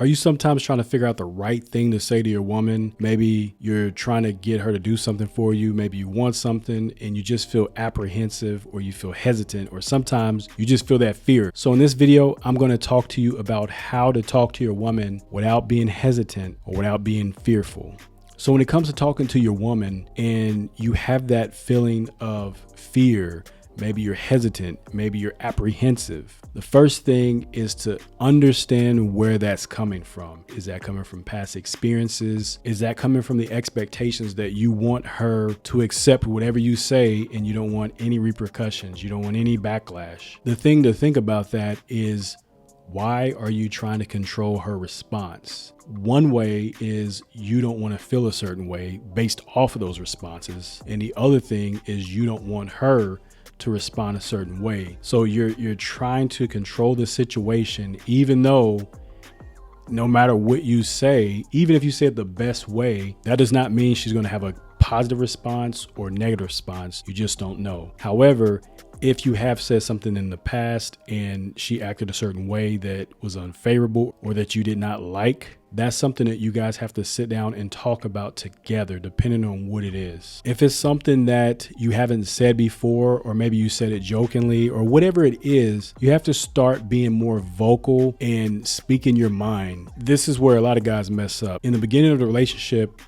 Are you sometimes trying to figure out the right thing to say to your woman? Maybe you're trying to get her to do something for you. Maybe you want something and you just feel apprehensive, or you feel hesitant, or sometimes you just feel that fear. So in this video, I'm going to talk to you about how to talk to your woman without being hesitant or without being fearful. So when it comes to talking to your woman and you have that feeling of fear, maybe you're hesitant, maybe you're apprehensive, the first thing is to understand where that's coming from. Is that coming from past experiences? Is that coming from the expectations that you want her to accept whatever you say and you don't want any repercussions? You don't want any backlash. The thing to think about that is, why are you trying to control her response? One way is you don't want to feel a certain way based off of those responses. And the other thing is you don't want her to respond a certain way. So you're trying to control the situation, even though no matter what you say, even if you say it the best way, that does not mean she's going to have a positive response or negative response. You just don't know. However, if you have said something in the past and she acted a certain way that was unfavorable or that you did not like, that's something that you guys have to sit down and talk about together, depending on what it is. If it's something that you haven't said before, or maybe you said it jokingly, or whatever it is, you have to start being more vocal and speaking your mind. This is where a lot of guys mess up. In the beginning of the relationship,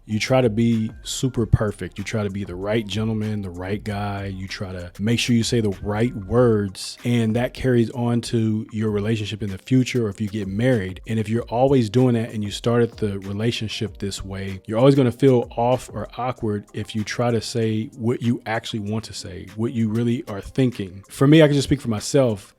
you try to be super perfect. You try to be the right gentleman, the right guy. You try to make sure you say the right words, and that carries on to your relationship in the future, or if you get married. And if you're always doing that and you started the relationship this way, you're always going to feel off or awkward if you try to say what you actually want to say, what you really are thinking. For me, I can just speak for myself.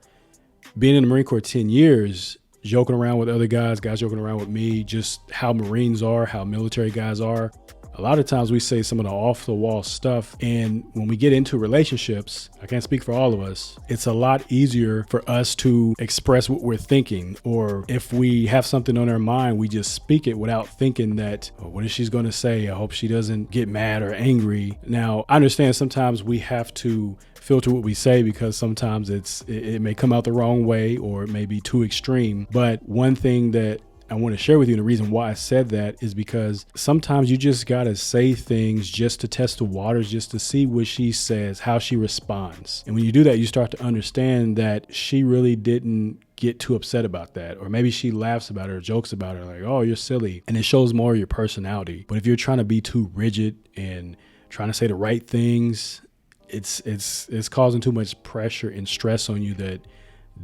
Being in the Marine Corps 10 years, joking around with other guys joking around with me, just how Marines are, how military guys are. A lot of times we say some of the off the wall stuff. And when we get into relationships, I can't speak for all of us, it's a lot easier for us to express what we're thinking. Or if we have something on our mind, we just speak it without thinking that, oh, what is she going to say? I hope she doesn't get mad or angry. Now, I understand sometimes we have to filter what we say, because sometimes it may come out the wrong way, or it may be too extreme. But one thing that I want to share with you, and the reason why I said that, is because sometimes you just got to say things just to test the waters, just to see what she says, how she responds. And when you do that, you start to understand that she really didn't get too upset about that, or maybe she laughs about it or jokes about it, like, oh, you're silly. And it shows more of your personality. But if you're trying to be too rigid and trying to say the right things, it's causing too much pressure and stress on you that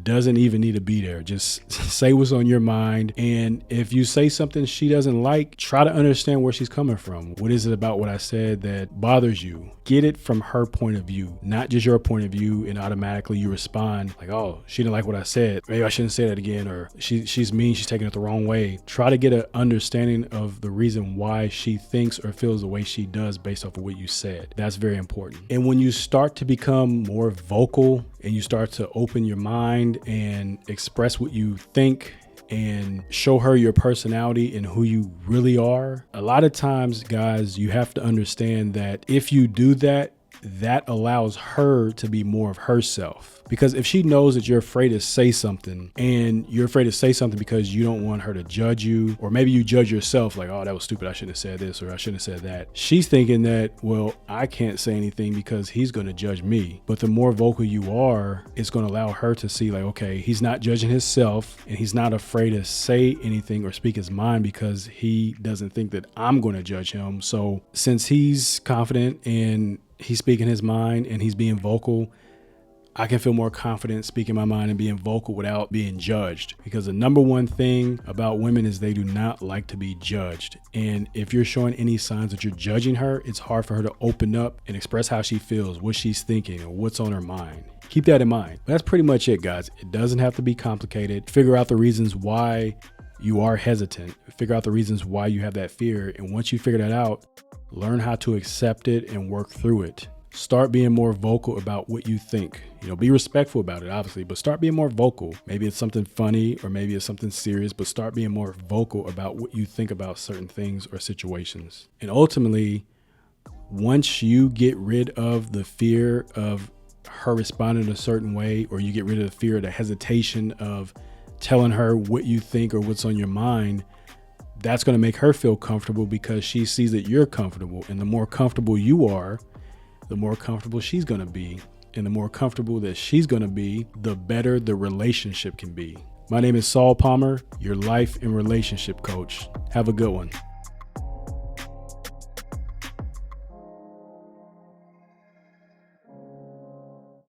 doesn't even need to be there. Just say what's on your mind. And if you say something she doesn't like, try to understand where she's coming from. What is it about what I said that bothers you? Get it from her point of view, not just your point of view, and automatically you respond like, oh, she didn't like what I said. Maybe I shouldn't say that again. Or she's mean, she's taking it the wrong way. Try to get an understanding of the reason why she thinks or feels the way she does based off of what you said. That's very important. And when you start to become more vocal and you start to open your mind and express what you think and show her your personality and who you really are, a lot of times, guys, you have to understand that if you do that, that allows her to be more of herself. Because if she knows that you're afraid to say something, and you're afraid to say something because you don't want her to judge you, or maybe you judge yourself like, oh, that was stupid, I shouldn't have said this, or I shouldn't have said that. She's thinking that, well, I can't say anything because he's going to judge me. But the more vocal you are, it's going to allow her to see like, okay, he's not judging himself, and he's not afraid to say anything or speak his mind because he doesn't think that I'm going to judge him. So since he's confident and he's speaking his mind and he's being vocal, I can feel more confident speaking my mind and being vocal without being judged. Because the number one thing about women is they do not like to be judged. And if you're showing any signs that you're judging her, it's hard for her to open up and express how she feels, what she's thinking, or what's on her mind. Keep that in mind. But that's pretty much it, guys. It doesn't have to be complicated. Figure out the reasons why you are hesitant. Figure out the reasons why you have that fear. And once you figure that out, learn how to accept it and work through it. Start being more vocal about what you think. Be respectful about it, obviously, but start being more vocal. Maybe it's something funny or maybe it's something serious, but start being more vocal about what you think about certain things or situations. And ultimately, once you get rid of the fear of her responding a certain way, or you get rid of the fear, the hesitation of telling her what you think or what's on your mind, that's going to make her feel comfortable because she sees that you're comfortable. And the more comfortable you are, the more comfortable she's going to be. And the more comfortable that she's going to be, the better the relationship can be. My name is Saul Palmer, your life and relationship coach. Have a good one.